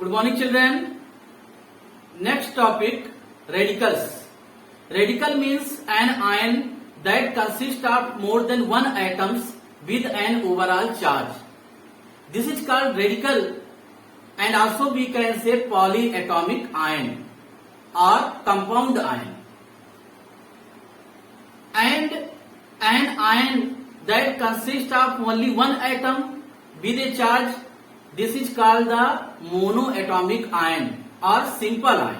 Good morning, children. Next topic, radicals. Radical means an ion that consists of more than one atoms with an overall charge. This is called radical, and also we can say polyatomic ion or compound ion. And an ion that consists of only one atom with a charge, this is called the monoatomic ion or simple ion.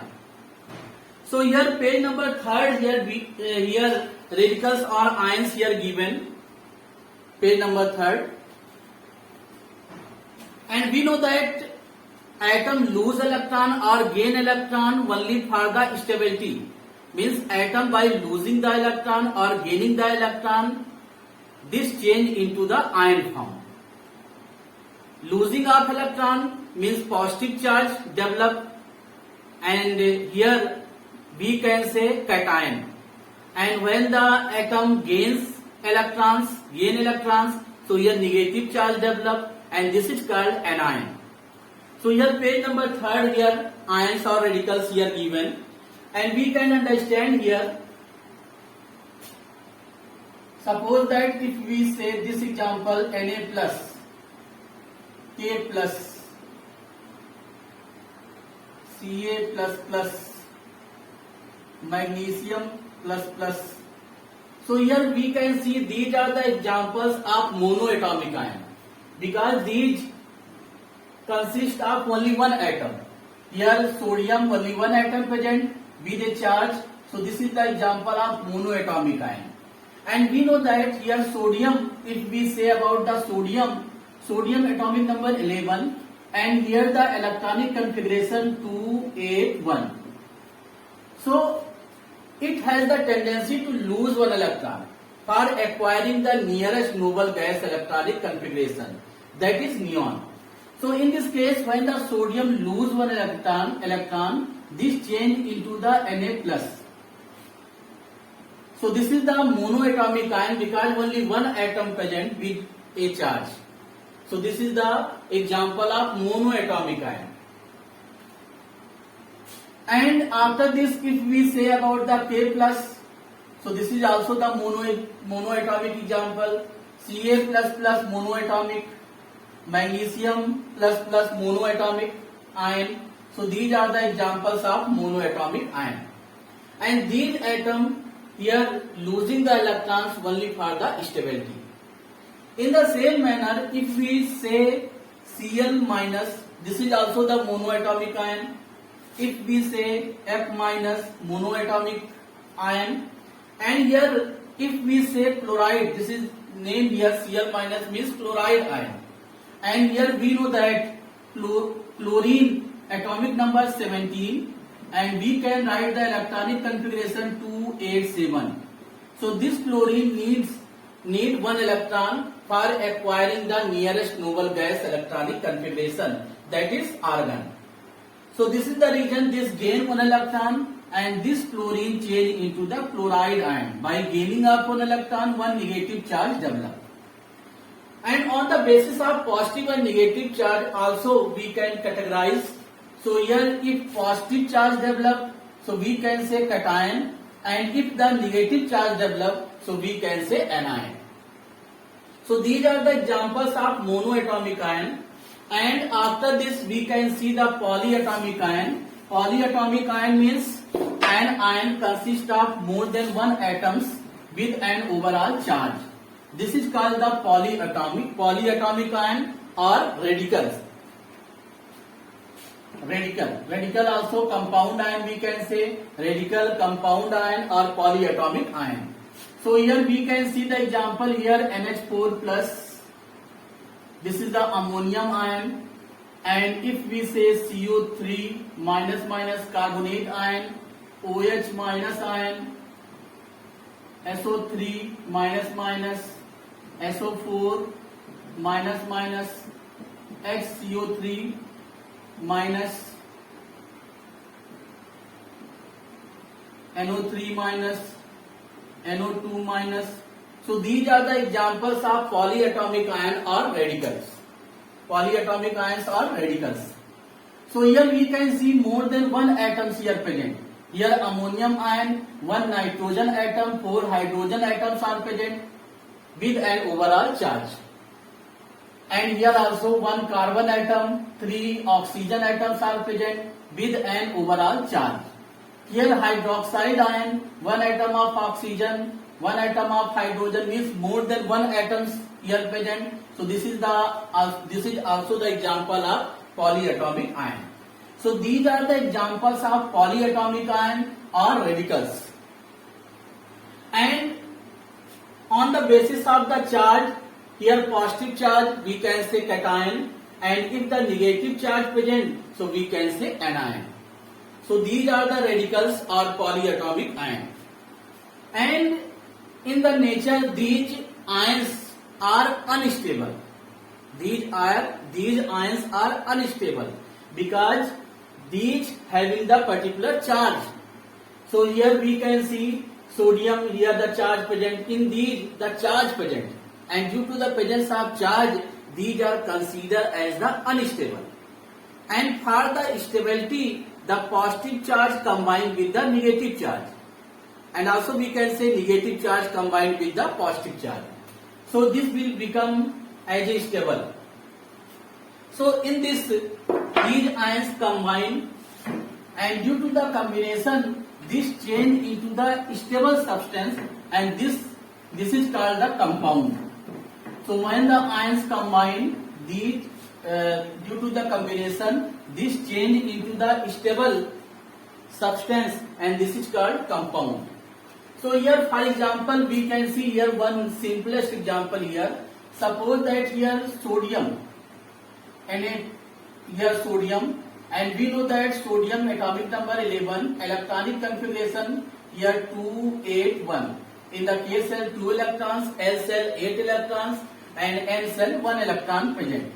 So here page number 3rd, here radicals or ions here given, page number 3rd. And we know that atom lose electron or gain electron only for the stability. Means atom by losing the electron or gaining the electron, this change into the ion form. Losing of electron means positive charge develop, and here we can say cation. And when the atom gains electrons, so here negative charge develop, and this is called anion. So here page number 3rd, here ions or radicals here given, and we can understand here. Suppose that if we say this example, Na plus, K plus, Ca plus plus, magnesium plus plus. So here we can see these are the examples of monoatomic ion, because these consist of only one atom. Here sodium, only one atom present with a charge. So this is the example of monoatomic ion. And we know that here sodium, if we say about the sodium atomic number 11, and here the electronic configuration 281. So it has the tendency to lose one electron for acquiring the nearest noble gas electronic configuration, that is neon. So in this case, when the sodium lose one electron, this change into the Na plus. So this is the monoatomic ion because only one atom present with a charge. So this is the example of monoatomic ion. And after this, if we say about the K plus, so this is also the monoatomic example. Ca plus plus monoatomic, magnesium plus plus monoatomic ion. So these are the examples of monoatomic ion. And these atoms here losing the electrons only for the stability. In the same manner, if we say Cl minus, this is also the monoatomic ion. If we say F minus, monoatomic ion. And here if we say chloride, this is named here Cl minus means chloride ion. And here we know that chlorine atomic number 17, and we can write the electronic configuration 287. So this chlorine need one electron for acquiring the nearest noble gas electronic configuration, that is argon. So this is the reason this gain one electron, and this chlorine change into the chloride ion. By gaining up one electron, one negative charge develop. And on the basis of positive and negative charge also we can categorize. So here if positive charge develop, so we can say cation, and if the negative charge develop, so we can say anion. So these are the examples of monoatomic ion. And after this we can see the polyatomic ion. Polyatomic ion means an ion consists of more than one atoms with an overall charge. This is called the polyatomic ion or radicals. Radical also compound ion, we can say radical, compound ion or polyatomic ion. So here we can see the example here NH4 plus, this is the ammonium ion. And if we say CO3 minus carbonate ion, OH minus ion, SO3 minus, SO4 minus, HCO3 minus, NO3 minus, NO2 minus. So these are the examples of polyatomic ion or radicals. Polyatomic ions or radicals. So here we can see more than one atoms here present. Here ammonium ion, one nitrogen atom, 4 hydrogen atoms are present with an overall charge. And here also one carbon atom, 3 oxygen atoms are present with an overall charge. Here hydroxide ion, one atom of oxygen, one atom of hydrogen, means more than one atoms here present. So this is also the example of polyatomic ion. So these are the examples of polyatomic ion or radicals. And on the basis of the charge, here positive charge we can say cation, and if the negative charge present, so we can say anion. So these are the radicals or polyatomic ion. And in the nature, these ions are unstable. These ions are unstable because these having the particular charge. So here we can see sodium, here the charge present, in these the charge present, and due to the presence of charge, these are considered as the unstable. And for the stability, the positive charge combined with the negative charge, and also we can say negative charge combined with the positive charge. So this will become as a stable. So in this, these ions combine, and due to the combination, this change into the stable substance, and this is called the compound. So when the ions combine, these due to the combination, this change into the stable substance, and this is called compound. So here, for example, we can see here one simplest example here. Suppose that here sodium, and here sodium, and we know that sodium atomic number 11, electronic configuration here 281. In the K cell 2 electrons, L cell 8 electrons, and N cell 1 electron present.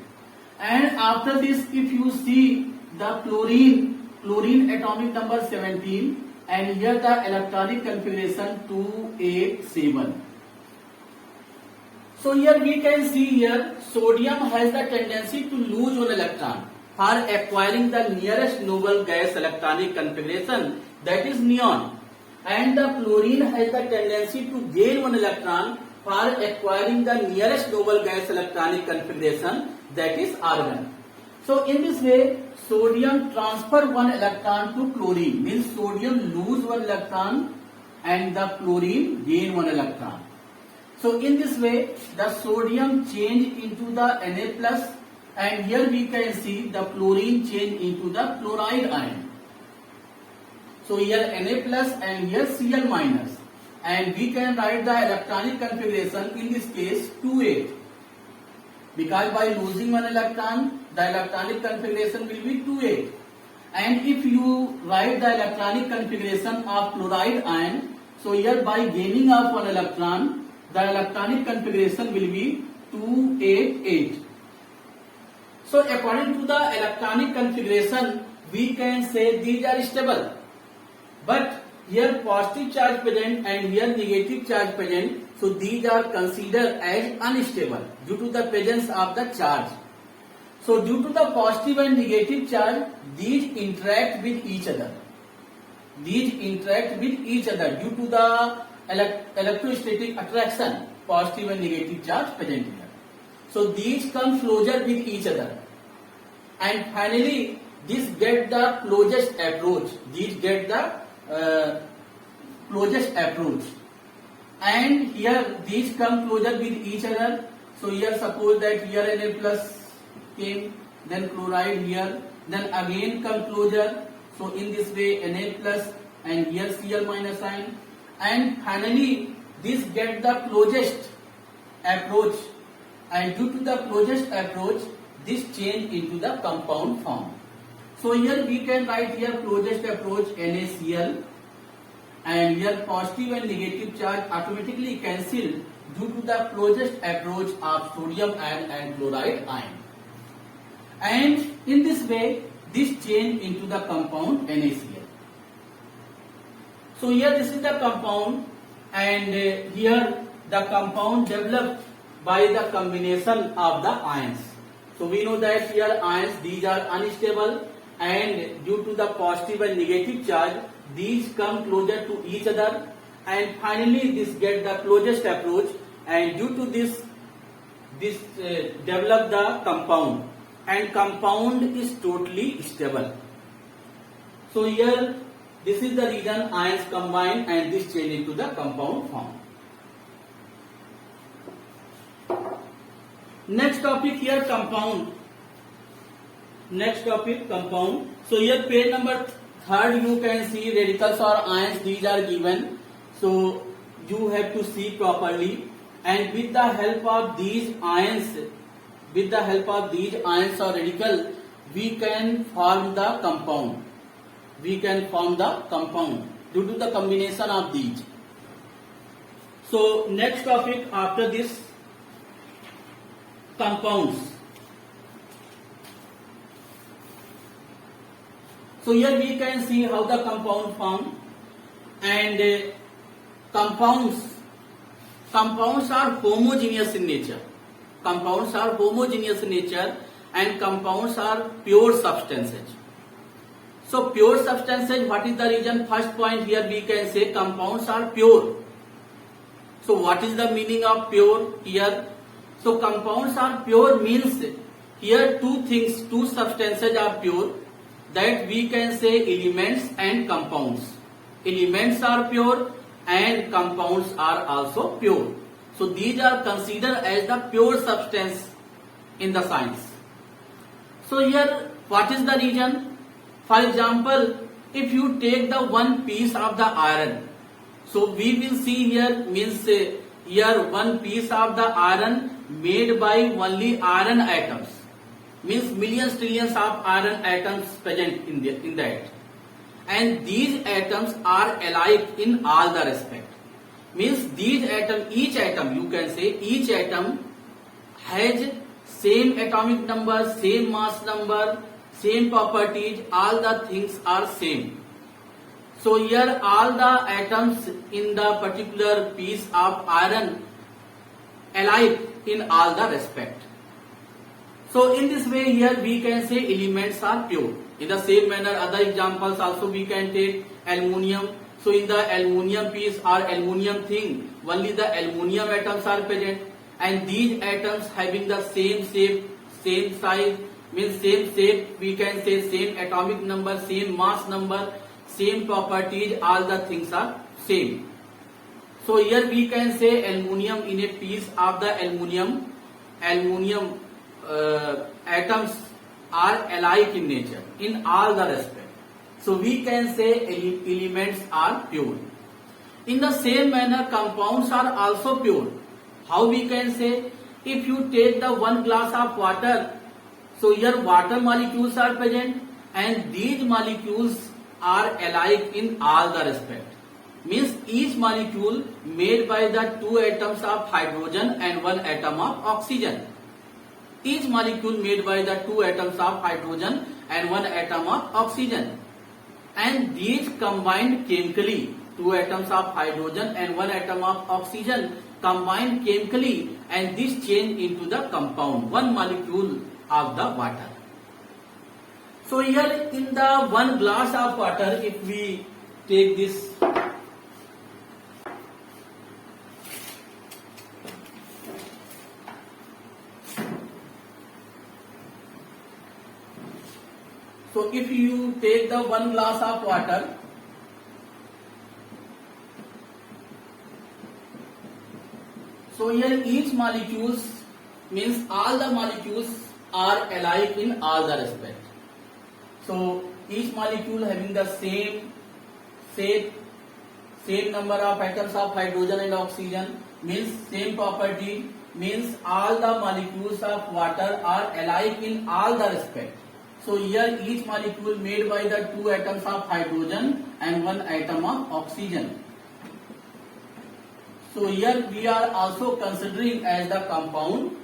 And after this, if you see the chlorine atomic number 17, and here the electronic configuration 287. So here we can see here sodium has the tendency to lose one electron for acquiring the nearest noble gas electronic configuration, that is neon, and the chlorine has the tendency to gain one electron for acquiring the nearest noble gas electronic configuration, that is argon. So in this way, sodium transfer one electron to chlorine, means sodium lose one electron and the chlorine gain one electron. So in this way, the sodium change into the Na plus, and here we can see the chlorine change into the chloride ion. So here Na plus and here Cl minus, and we can write the electronic configuration in this case 2,8, because by losing one electron, the electronic configuration will be 2,8. And if you write the electronic configuration of chloride ion, so here by gaining of one electron, the electronic configuration will be 288. So according to the electronic configuration, we can say these are stable. But here positive charge present and here negative charge present, so these are considered as unstable due to the presence of the charge. So due to the positive and negative charge, these interact with each other. These interact with each other due to the electrostatic attraction, positive and negative charge present here. So these come closer with each other, and finally this get the closest approach. These get the closest approach, and here these come closer with each other. So here suppose that here Na plus came, then chloride here, then again come closer. So in this way Na plus and here Cl minus ion, and finally this get the closest approach, and due to the closest approach, this change into the compound form. So here we can write here closest approach NaCl, and here positive and negative charge automatically cancel due to the closest approach of sodium ion and chloride ion. And in this way, this change into the compound NaCl. So here this is the compound, and here the compound developed by the combination of the ions. So we know that here ions, these are unstable, and due to the positive and negative charge, these come closer to each other, and finally this get the closest approach, and due to this develop the compound, and compound is totally stable. So here this is the reason ions combine and this change into the compound form. Next topic here, compound. Next topic, compound. So here page number 3 you can see radicals or ions, these are given. So you have to see properly, and with the help of these ions, or radical, we can form the compound. Due to the combination of these. So next topic after this, compounds. So here we can see how the compound form, and compounds are homogeneous in nature. And compounds are pure substances. So pure substances, what is the reason? First point here we can say compounds are pure. So what is the meaning of pure here? So compounds are pure means here two substances are pure, that we can say elements and compounds. Elements are pure and compounds are also pure. So these are considered as the pure substance in the science. So here what is the reason? For example, if you take the one piece of the iron, so we will see here means here one piece of the iron made by only iron atoms, means millions trillions of iron atoms present in that, and these atoms are alike in all the respect. Means these atom, each atom you can say each atom has same atomic number, same mass number, same properties, all the things are same. So here all the atoms in the particular piece of iron alike in all the respect. So in this way here we can say elements are pure. In the same manner other examples also we can take aluminium. So in the aluminium piece or aluminium thing, only the aluminium atoms are present, and these atoms having the same shape, same size, means same shape, we can say same atomic number, same mass number, same properties, all the things are same. So here we can say aluminium in a piece of the aluminium atoms are alike in nature in all the respect. So we can say elements are pure. In the same manner compounds are also pure. How we can say? If you take the one glass of water, so here water molecules are present and these molecules are alike in all the respect. Means each molecule made by the two atoms of hydrogen and one atom of oxygen. Each molecule made by the two atoms of hydrogen and one atom of oxygen. And these combined chemically, two atoms of hydrogen and one atom of oxygen combined chemically, and this change into the compound, one molecule of the water. So here in the one glass of water, if we take this, so if you take the one glass of water, so here each molecules means all the molecules are alike in all the respect. So each molecule having the same number of atoms of hydrogen and oxygen, means same property, means all the molecules of water are alike in all the respect. So here each molecule made by the two atoms of hydrogen and one atom of oxygen. So here we are also considering as the compound.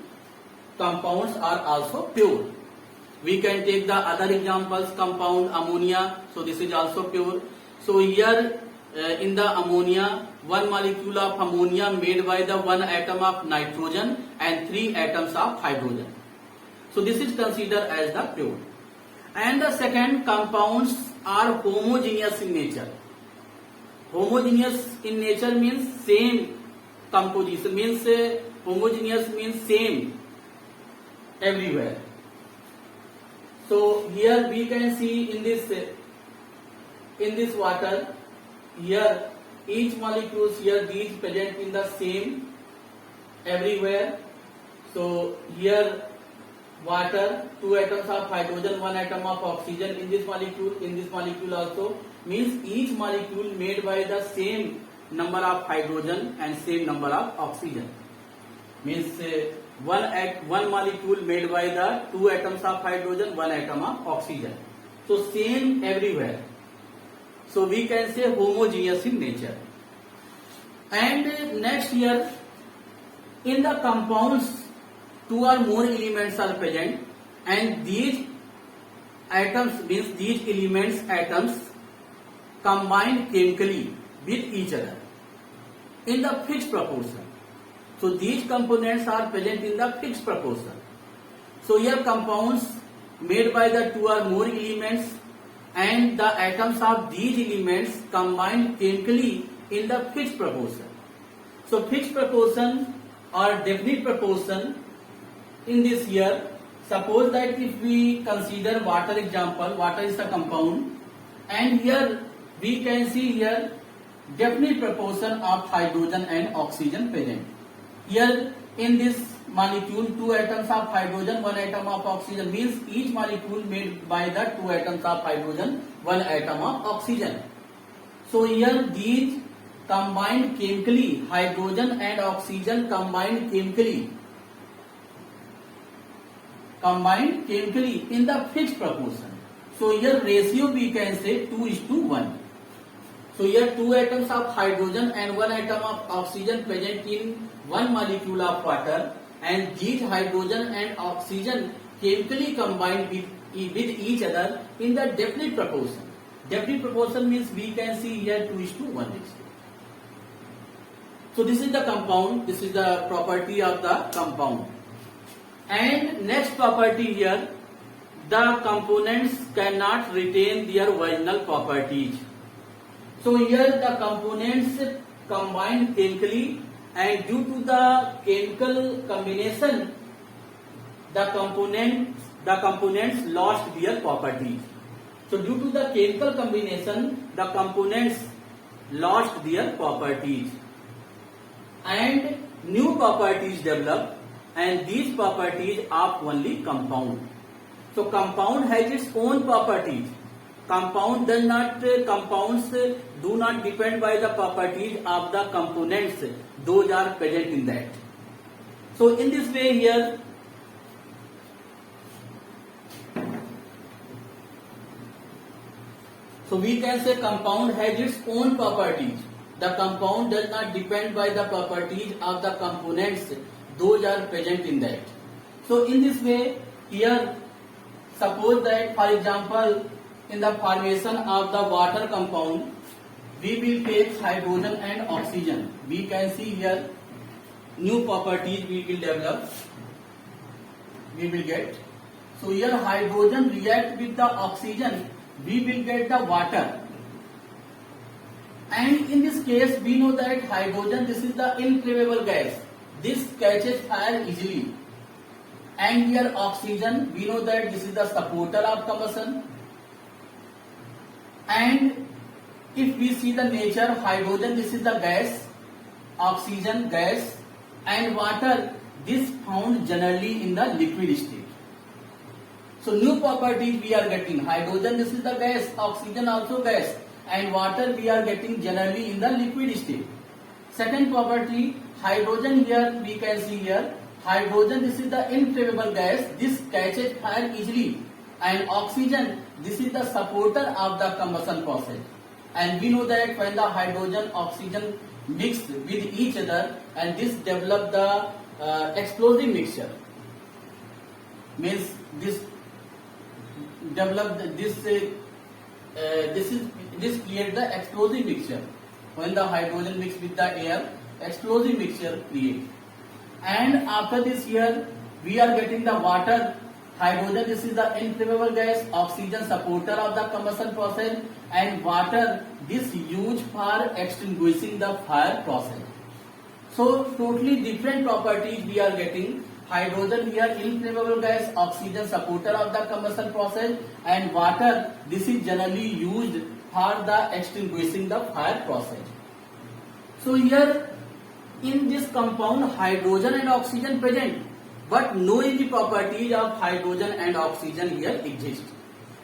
Compounds are also pure. We can take the other examples, compound ammonia. So this is also pure. So here in the ammonia, one molecule of ammonia made by the one atom of nitrogen and three atoms of hydrogen. So this is considered as the pure. And the second, compounds are homogeneous in nature. Homogeneous in nature means same composition, means homogeneous means same everywhere. So here we can see in this water, here each molecules here these present in the same everywhere. So here water, 2 atoms of hydrogen, 1 atom of oxygen in this molecule also, means each molecule made by the same number of hydrogen and same number of oxygen, means one molecule made by the 2 atoms of hydrogen, 1 atom of oxygen. So same everywhere. So we can say homogeneous in nature. And next here, in the compounds 2 or more elements are present, and these atoms, means these elements atoms combine chemically with each other in the fixed proportion. So these components are present in the fixed proportion. So here compounds made by the 2 or more elements, and the atoms of these elements combine chemically in the fixed proportion. So fixed proportion or definite proportion in this here, suppose that if we consider water example, water is a compound, and here we can see here definite proportion of hydrogen and oxygen present. Here in this molecule 2 atoms of hydrogen, 1 atom of oxygen, means each molecule made by the 2 atoms of hydrogen, 1 atom of oxygen. So here these combined chemically, hydrogen and oxygen combined chemically in the fixed proportion. So here ratio we can say 2:1. So here 2 atoms of hydrogen and 1 atom of oxygen present in one molecule of water, and these hydrogen and oxygen chemically combined with each other in the definite proportion. Definite proportion means we can see here 2:1 ratio. So this is the compound, this is the property of the compound. And next property here, the components cannot retain their original properties. So here the components combine chemically, and due to the chemical combination, the components lost their properties. So due to the chemical combination, the components lost their properties, and new properties developed, and these properties are only compound. So compound has its own properties. Compounds do not depend by the properties of the components. Those are present in that. So in this way here, so we can say compound has its own properties. The compound does not depend by the properties of the components. Those are present in that. So in this way here, suppose that for example in the formation of the water compound, we will take hydrogen and oxygen. We can see here new properties we will develop, we will get. So here hydrogen react with the oxygen, we will get the water. And in this case we know that hydrogen, this is the inflammable gas, this catches fire easily. And here oxygen, we know that this is the supporter of combustion. And if we see the nature, hydrogen, this is the gas, oxygen gas, and water, this found generally in the liquid state. So new properties we are getting. Hydrogen, this is the gas, oxygen also gas, and water we are getting generally in the liquid state. Second property, hydrogen, here we can see here, hydrogen, this is the inflammable gas, this catches fire easily. And oxygen, this is the supporter of the combustion process. And we know that when the hydrogen, oxygen mixed with each other, and this develop the explosive mixture, means this develop this create the explosive mixture. When the hydrogen mixed with the air, explosive mixture create. And after this here, we are getting the water hydrogen, this is the inflammable gas, oxygen supporter of the combustion process, and water, this used for extinguishing the fire process. So totally different properties we are getting. Hydrogen here inflammable gas, oxygen supporter of the combustion process, and water, this is generally used for the extinguishing the fire process. So here in this compound hydrogen and oxygen present, but no any properties of hydrogen and oxygen here exist.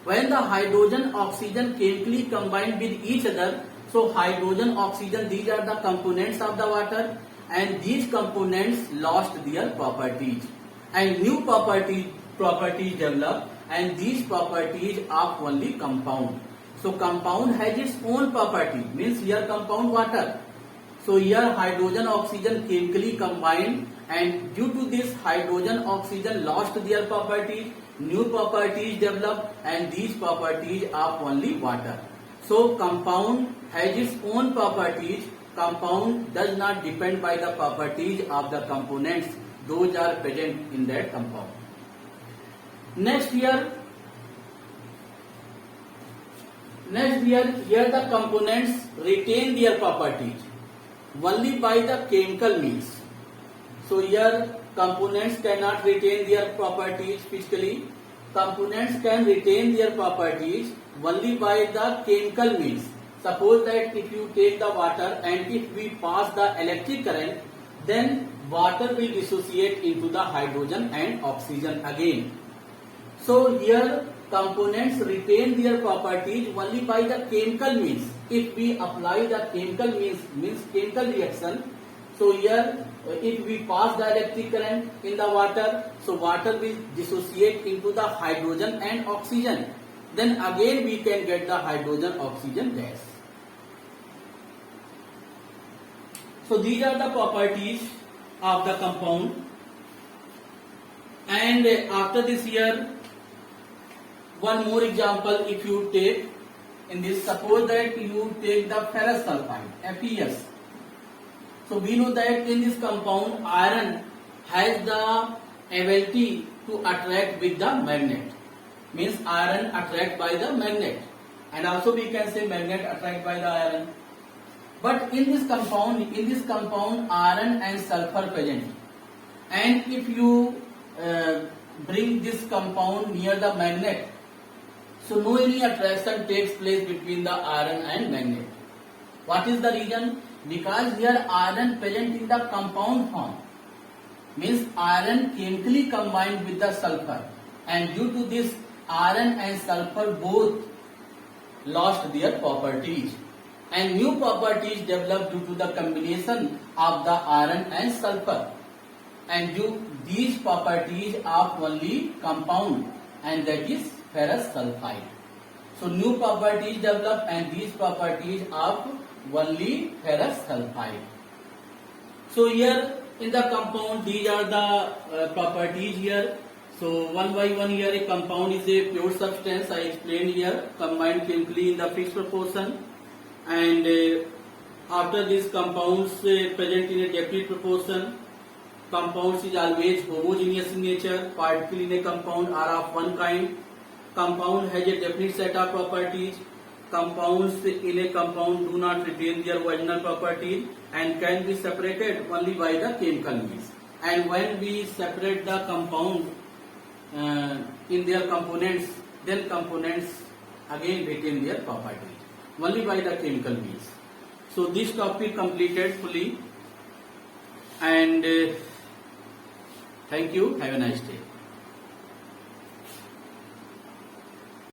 When the hydrogen oxygen chemically combine with each other, so hydrogen oxygen, these are the components of the water, and these components lost their properties and new properties develop, and these properties are only compound. So compound has its own property, means here compound water. So here hydrogen oxygen chemically combined, and due to this hydrogen oxygen lost their properties, new properties developed, and these properties are only water. So compound has its own properties. Compound does not depend by the properties of the components, those are present in that compound. Next here the components retain their properties only by the chemical means. So here components cannot retain their properties physically. Components can retain their properties only by the chemical means. Suppose that if you take the water and if we pass the electric current, then water will dissociate into the hydrogen and oxygen again. So here components retain their properties only by the chemical means. If we apply the chemical means chemical reaction, so here if we pass the electric current in the water, so water will dissociate into the hydrogen and oxygen. Then again we can get the hydrogen oxygen gas. So these are the properties of the compound. And after this here, one more example if you take in this, suppose that you take the ferrous sulfide, FeS. So we know that in this compound iron has the ability to attract with the magnet, means iron attract by the magnet, and also we can say magnet attract by the iron. But in this compound iron and sulfur present, and if you bring this compound near the magnet, so no any attraction takes place between the iron and magnet. What is the reason? Because here iron present in the compound form, means iron chemically combined with the sulfur, and due to this iron and sulfur both lost their properties, and new properties developed due to the combination of the iron and sulfur, and these properties are only compound, and that is ferrous sulfide. So new properties develop, and these properties are only ferrous sulfide. So here in the compound, these are the properties here. So one by one here, a compound is a pure substance, I explained here, combined chemically in the fixed proportion, and after this compounds present in a definite proportion. Compounds is always homogeneous in nature. Particles in a compound are of one kind. Compound has a definite set of properties. Compounds in a compound do not retain their original properties and can be separated only by the chemical means. And when we separate the compound in their components, then components again retain their properties only by the chemical means. So this topic completed fully, and thank you. Have a nice day.